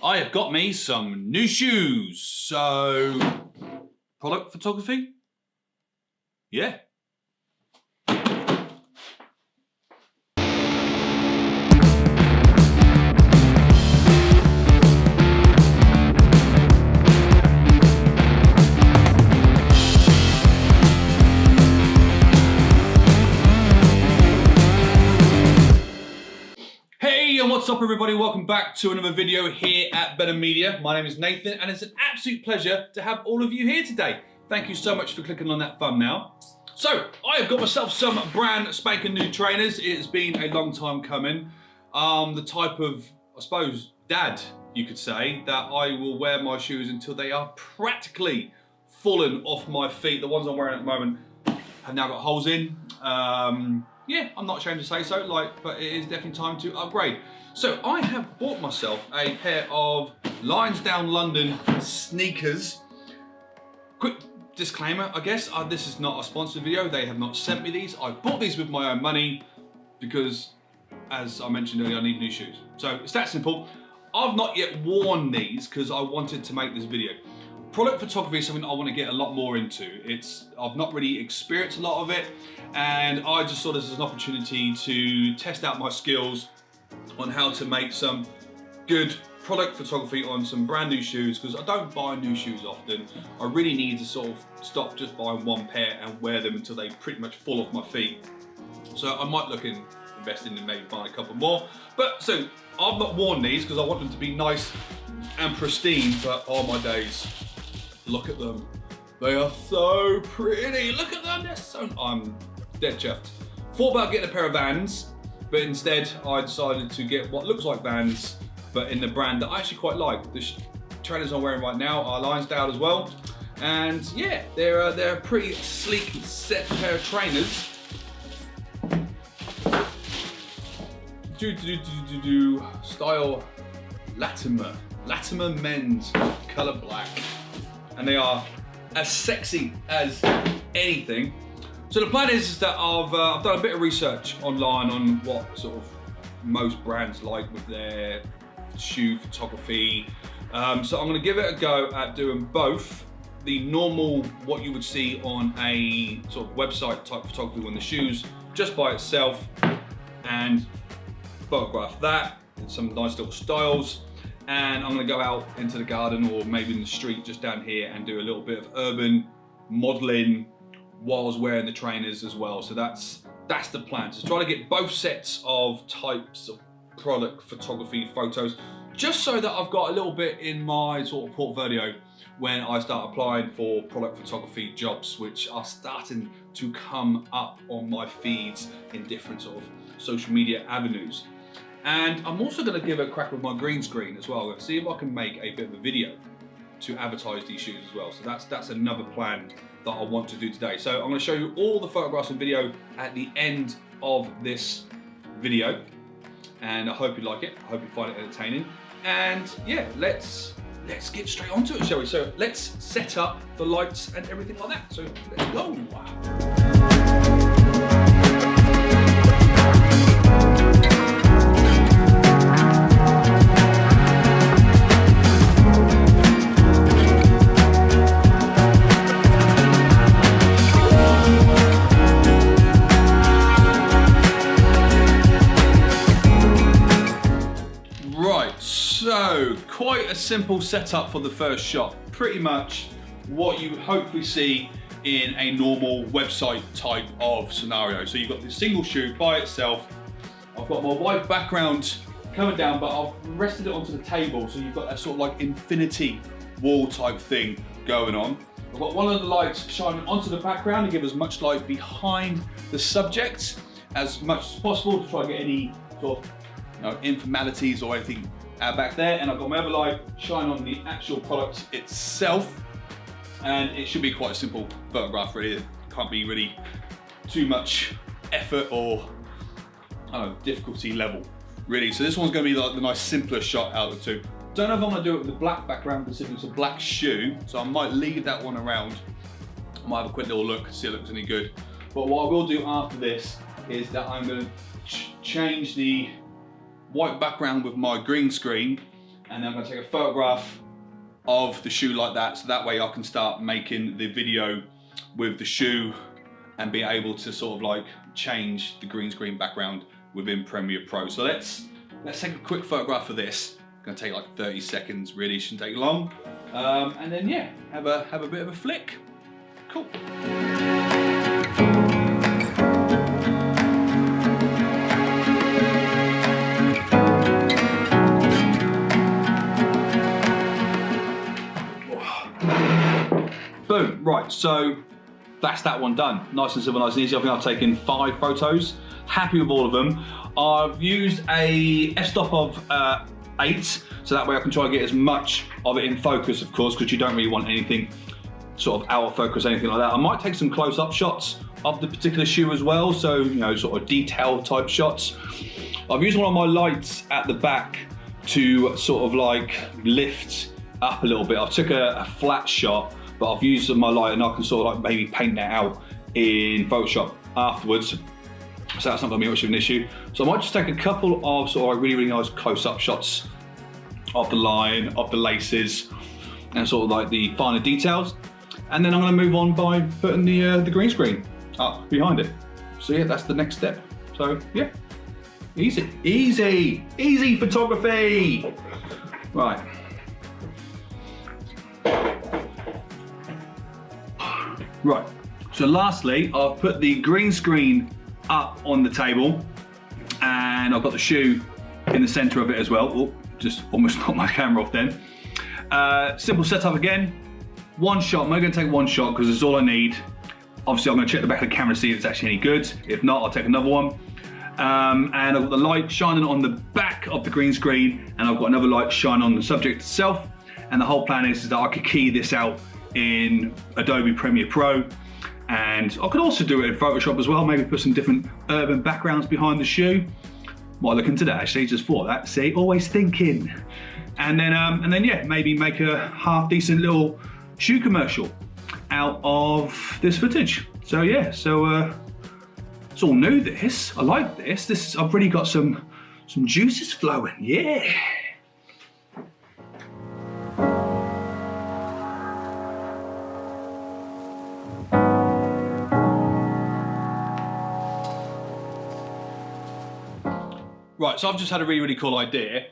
I have got me some new shoes. So, product photography? Yeah. Hey, and what's up everybody? Welcome back to another video here at Benham Media. My name is Nathan and it's an absolute pleasure to have all of you here today. Thank you so much for clicking on that thumbnail. So, I have got myself some brand spanking new trainers. It's been a long time coming. The type of, I suppose, dad, you could say, that I will wear my shoes until they are practically fallen off my feet. The ones I'm wearing at the moment have now got holes in. Yeah, I'm not ashamed to say so, but it is definitely time to upgrade. So I have bought myself a pair of Lonsdale London sneakers. Quick disclaimer, I guess, this is not a sponsored video. They have not sent me these. I bought these with my own money because, as I mentioned earlier, I need new shoes. So it's that simple. I've not yet worn these because I wanted to make this video. Product photography is something I want to get a lot more into. I've not really experienced a lot of it, and I just saw this as an opportunity to test out my skills on how to make some good product photography on some brand new shoes, because I don't buy new shoes often. I really need to sort of stop just buying one pair and wear them until they pretty much fall off my feet. So I might look in investing in maybe buying a couple more. But so I've not worn these because I want them to be nice and pristine, but oh my days. Look at them. They are so pretty. Look at them, they're so... I'm dead chuffed. Thought about getting a pair of Vans, but instead I decided to get what looks like Vans, but in the brand that I actually quite like. The trainers I'm wearing right now are Lonsdale as well. And yeah, they're a pretty sleek set pair of trainers. Style Latimer men's color black. And they are as sexy as anything. So the plan is that I've done a bit of research online on what sort of most brands like with their shoe photography. So I'm gonna give it a go at doing both the normal, what you would see on a sort of website type photography when the shoes just by itself, and photograph that in some nice little styles. And I'm gonna go out into the garden or maybe in the street just down here and do a little bit of urban modeling while I was wearing the trainers as well. So that's the plan, to try to get both sets of types of product photography photos, just so that I've got a little bit in my sort of portfolio when I start applying for product photography jobs, which are starting to come up on my feeds in different sort of social media avenues. And I'm also going to give a crack with my green screen as well, and see if I can make a bit of a video to advertise these shoes as well. So that's another plan that I want to do today. So I'm going to show you all the photographs and video at the end of this video, and I hope you like it. I hope you find it entertaining. And yeah, let's get straight onto it, shall we? So let's set up the lights and everything like that. So let's go. So, quite a simple setup for the first shot. Pretty much what you would hopefully see in a normal website type of scenario. So you've got this single shoe by itself. I've got my white background coming down, but I've rested it onto the table. So you've got that sort of like infinity wall type thing going on. I've got one of the lights shining onto the background to give as much light behind the subject as much as possible, to try and get any sort of informalities or anything back there. And I've got my other light shine on the actual product itself, and it should be quite a simple photograph really. It can't be really too much effort or difficulty level really. So this one's going to be like the nice simpler shot out of the two. Don't know if I'm going to do it with the black background considering it's a black shoe, so I might leave that one around. I might have a quick little look, see if it looks any good. But what I will do after this is that I'm going to change the white background with my green screen and then I'm gonna take a photograph of the shoe like that, so that way I can start making the video with the shoe and be able to sort of like change the green screen background within Premiere Pro. So let's take a quick photograph of this. It's gonna take like 30 seconds, really, shouldn't take long. And then yeah, have a bit of a flick. Cool. Boom, right, so that's that one done. Nice and simple, nice and easy. I think I've taken 5 photos. Happy with all of them. I've used a f-stop of 8, so that way I can try and get as much of it in focus, of course, because you don't really want anything sort of out of focus, anything like that. I might take some close-up shots of the particular shoe as well, so, you know, sort of detail type shots. I've used one of my lights at the back to sort of like lift up a little bit. I took a flat shot, but I've used my light and I can sort of like maybe paint that out in Photoshop afterwards. So that's not gonna be much of an issue. So I might just take a couple of sort of like really, really nice close-up shots of the line, of the laces, and sort of like the finer details. And then I'm gonna move on by putting the green screen up behind it. So yeah, that's the next step. So yeah, easy, easy, easy photography. Right. Right, so lastly, I've put the green screen up on the table and I've got the shoe in the center of it as well. Oh, just almost knocked my camera off then. Simple setup again. One shot, I'm only gonna take one shot because it's all I need. Obviously I'm gonna check the back of the camera to see if it's actually any good. If not, I'll take another one. And I've got the light shining on the back of the green screen and I've got another light shining on the subject itself. And the whole plan is that I could key this out in Adobe Premiere Pro, and I could also do it in Photoshop as well, maybe put some different urban backgrounds behind the shoe. Might look into that actually, just for that, see, always thinking. And then yeah, maybe make a half decent little shoe commercial out of this footage. So yeah, so it's all new this, I like this, I've really got some juices flowing, yeah. Right, so I've just had a really, really cool idea.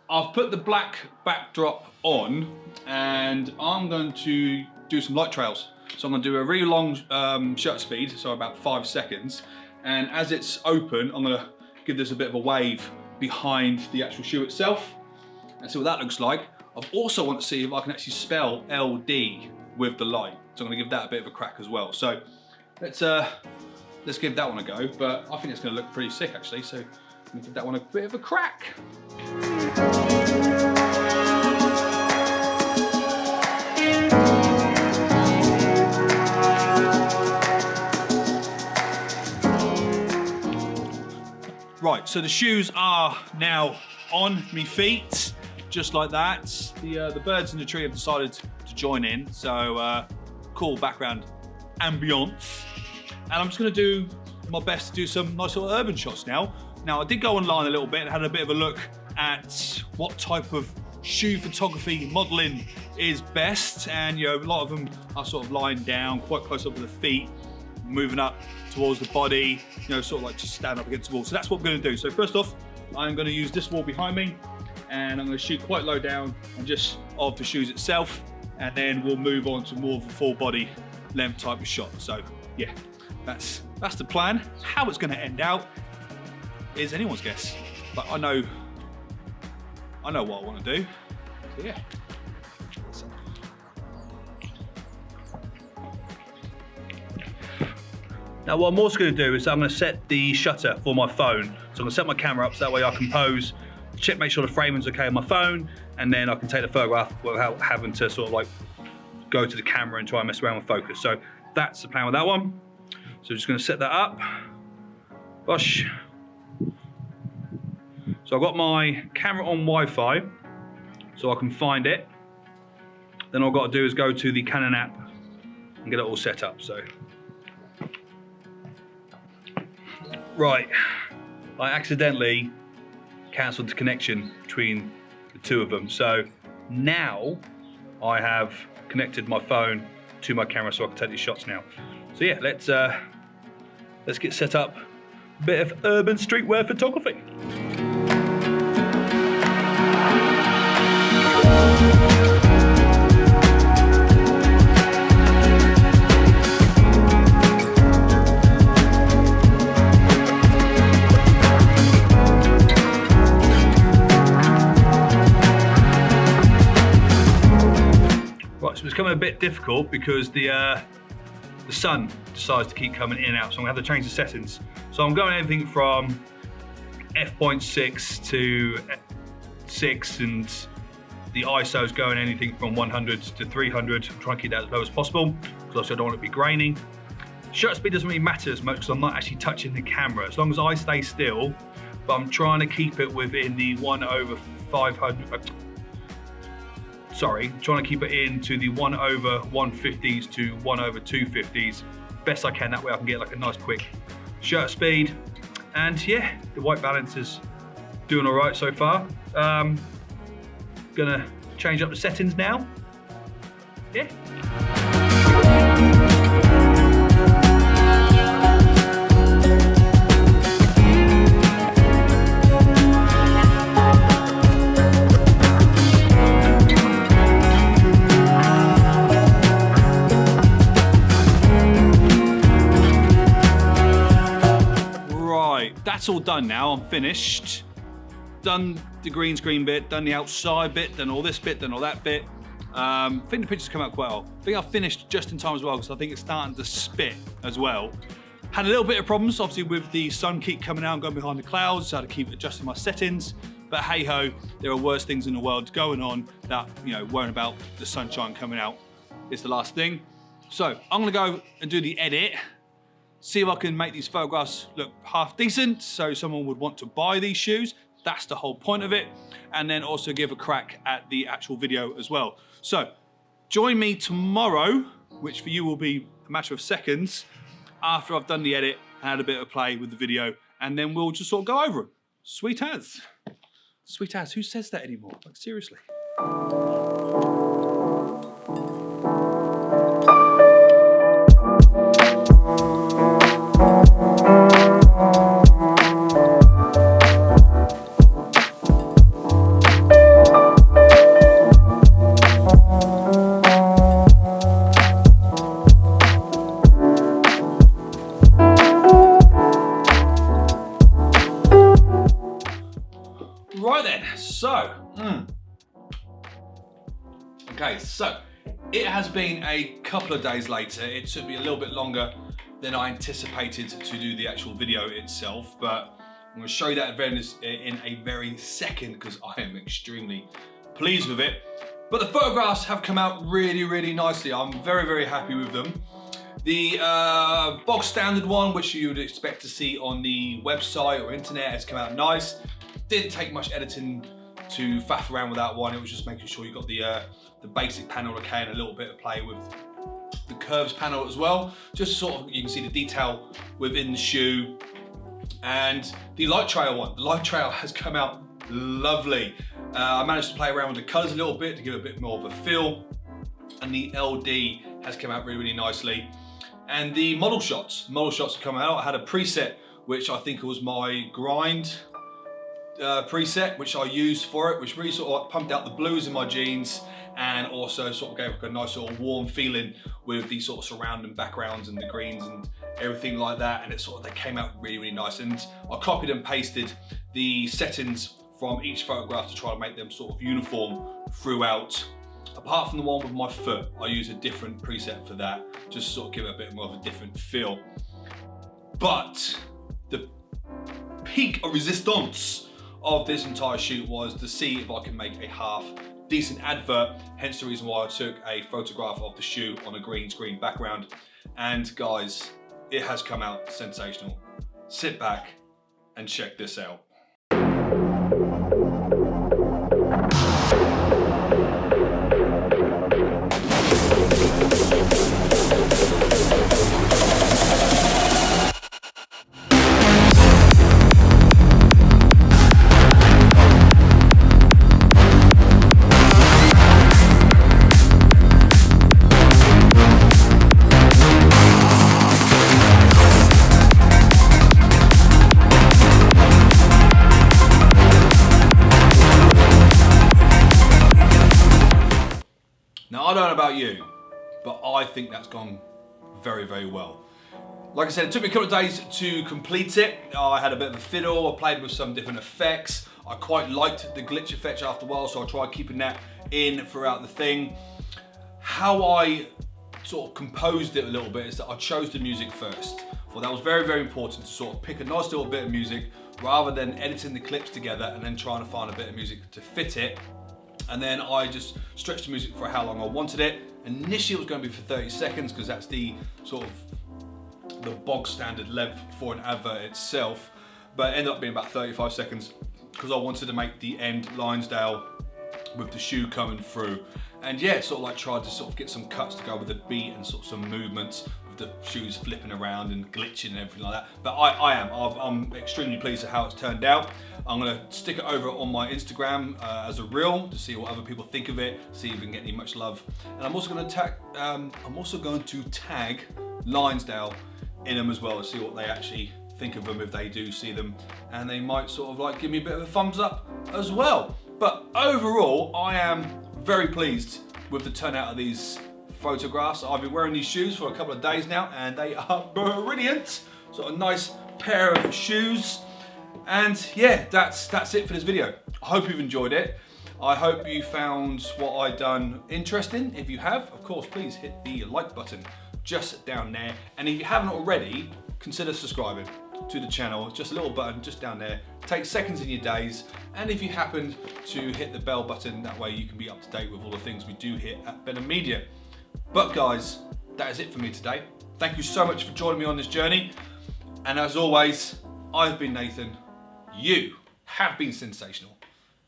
I've put the black backdrop on and I'm going to do some light trails. So I'm going to do a really long shutter speed, so about 5 seconds. And as it's open, I'm going to give this a bit of a wave behind the actual shoe itself and see what that looks like. I also want to see if I can actually spell LD with the light. So I'm going to give that a bit of a crack as well. So let's give that one a go, but I think it's going to look pretty sick actually. So I'm gonna give that one a bit of a crack. Right, so the shoes are now on me feet, just like that. The birds in the tree have decided to join in, so cool background ambience. And I'm just gonna do my best to do some nice little urban shots now. Now, I did go online a little bit and had a bit of a look at what type of shoe photography modeling is best. And, you know, a lot of them are sort of lying down, quite close up to the feet, moving up towards the body, you know, sort of like just stand up against the wall. So that's what we're gonna do. So first off, I'm gonna use this wall behind me and I'm gonna shoot quite low down and just of the shoes itself. And then we'll move on to more of a full body length type of shot. So yeah, that's the plan. How it's gonna end out is anyone's guess, but I know what I want to do. So yeah. Now what I'm also going to do is I'm going to set the shutter for my phone. So I'm going to set my camera up so that way I can pose, check, make sure the framing's okay on my phone, and then I can take the photograph without having to sort of like go to the camera and try and mess around with focus. So that's the plan with that one. So I'm just going to set that up. Gosh. So I've got my camera on Wi-Fi, so I can find it. Then all I've got to do is go to the Canon app and get it all set up. So, right, I accidentally cancelled the connection between the two of them. So now I have connected my phone to my camera so I can take these shots now. So yeah, let's get set up. A bit of urban streetwear photography. So it's becoming a bit difficult because the sun decides to keep coming in and out, so I'm gonna have to change the settings. So I'm going anything from f.6 to 6, and the ISO is going anything from 100 to 300. I'm trying to keep that as low as possible because obviously I don't want it to be grainy. Shutter speed doesn't really matter as much because I'm not actually touching the camera, as long as I stay still, but I'm trying to keep it within the 1/500. Trying to keep it into the 1/150s to 1/250s best I can. That way I can get like a nice quick shutter speed. And yeah, the white balance is doing all right so far. Gonna change up the settings now. Yeah. That's all done now, I'm finished. Done the green screen bit, done the outside bit, done all this bit, done all that bit. I think the pictures come out quite well. I think I finished just in time as well because I think it's starting to spit as well. Had a little bit of problems, obviously, with the sun keep coming out and going behind the clouds, so I had to keep adjusting my settings. But hey ho, there are worse things in the world going on that, you know, worrying about the sunshine coming out is the last thing. So I'm gonna go and do the edit. See if I can make these photographs look half decent so someone would want to buy these shoes. That's the whole point of it. And then also give a crack at the actual video as well. So join me tomorrow, which for you will be a matter of seconds, after I've done the edit and had a bit of play with the video, and then we'll just sort of go over them. Sweet as. Sweet as, who says that anymore? Like seriously. Right then, so, okay, so it has been a couple of days later. It took me a little bit longer than I anticipated to do the actual video itself, but I'm going to show you that in a very second because I am extremely pleased with it. But the photographs have come out really, really nicely. I'm very, very happy with them. The bog standard one, which you would expect to see on the website or internet, has come out nice. Didn't take much editing to faff around with that one. It was just making sure you got the basic panel okay and a little bit of play with the curves panel as well. Just sort of, you can see the detail within the shoe. And the light trail one, the light trail has come out lovely. I managed to play around with the colors a little bit to give it a bit more of a feel. And the LD has come out really, really nicely. And the model shots have come out. I had a preset, which I think was my grind preset, which I used for it, which really sort of pumped out the blues in my jeans and also sort of gave like a nice sort of warm feeling with the sort of surrounding backgrounds and the greens and everything like that. And it sort of, they came out really, really nice. And I copied and pasted the settings from each photograph to try to make them sort of uniform throughout. Apart from the one with my foot, I use a different preset for that, just to sort of give it a bit more of a different feel. But the peak of resistance of this entire shoot was to see if I can make a half decent advert, hence the reason why I took a photograph of the shoe on a green screen background. And guys, it has come out sensational. Sit back and check this out. I don't know about you, but I think that's gone very, very well. Like I said, it took me a couple of days to complete it. I had a bit of a fiddle, I played with some different effects. I quite liked the glitch effect after a while, so I tried keeping that in throughout the thing. How I sort of composed it a little bit is that I chose the music first. Well, that was very, very important to sort of pick a nice little bit of music rather than editing the clips together and then trying to find a bit of music to fit it. And then I just stretched the music for how long I wanted it. Initially it was going to be for 30 seconds because that's the sort of the bog standard length for an advert itself, but it ended up being about 35 seconds because I wanted to make the end Lonsdale with the shoe coming through. And yeah, sort of like tried to sort of get some cuts to go with the beat and sort of some movements with the shoes flipping around and glitching and everything like that. But I'm extremely pleased with how it's turned out. I'm gonna stick it over on my Instagram as a reel to see what other people think of it, see if we can get any much love. And I'm also going to tag Lonsdale in them as well to see what they actually think of them if they do see them, and they might sort of like give me a bit of a thumbs up as well. But overall, I am very pleased with the turnout of these photographs. I've been wearing these shoes for a couple of days now and they are brilliant. Sort of nice pair of shoes. And yeah, that's it for this video. I hope you've enjoyed it. I hope you found what I've done interesting. If you have, of course, please hit the like button just down there. And if you haven't already, consider subscribing to the channel. It's just a little button just down there. It takes seconds in your days. And if you happen to hit the bell button, that way you can be up to date with all the things we do here at Benham Media. But guys, that is it for me today. Thank you so much for joining me on this journey. And as always, I've been Nathan. You have been sensational.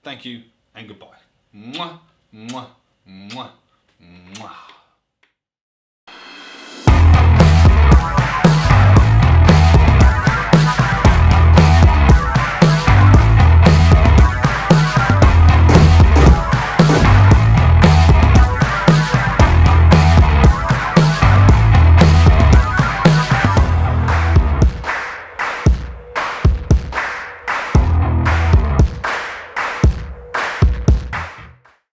Thank you and goodbye. Mwah, mwah, mwah, mwah.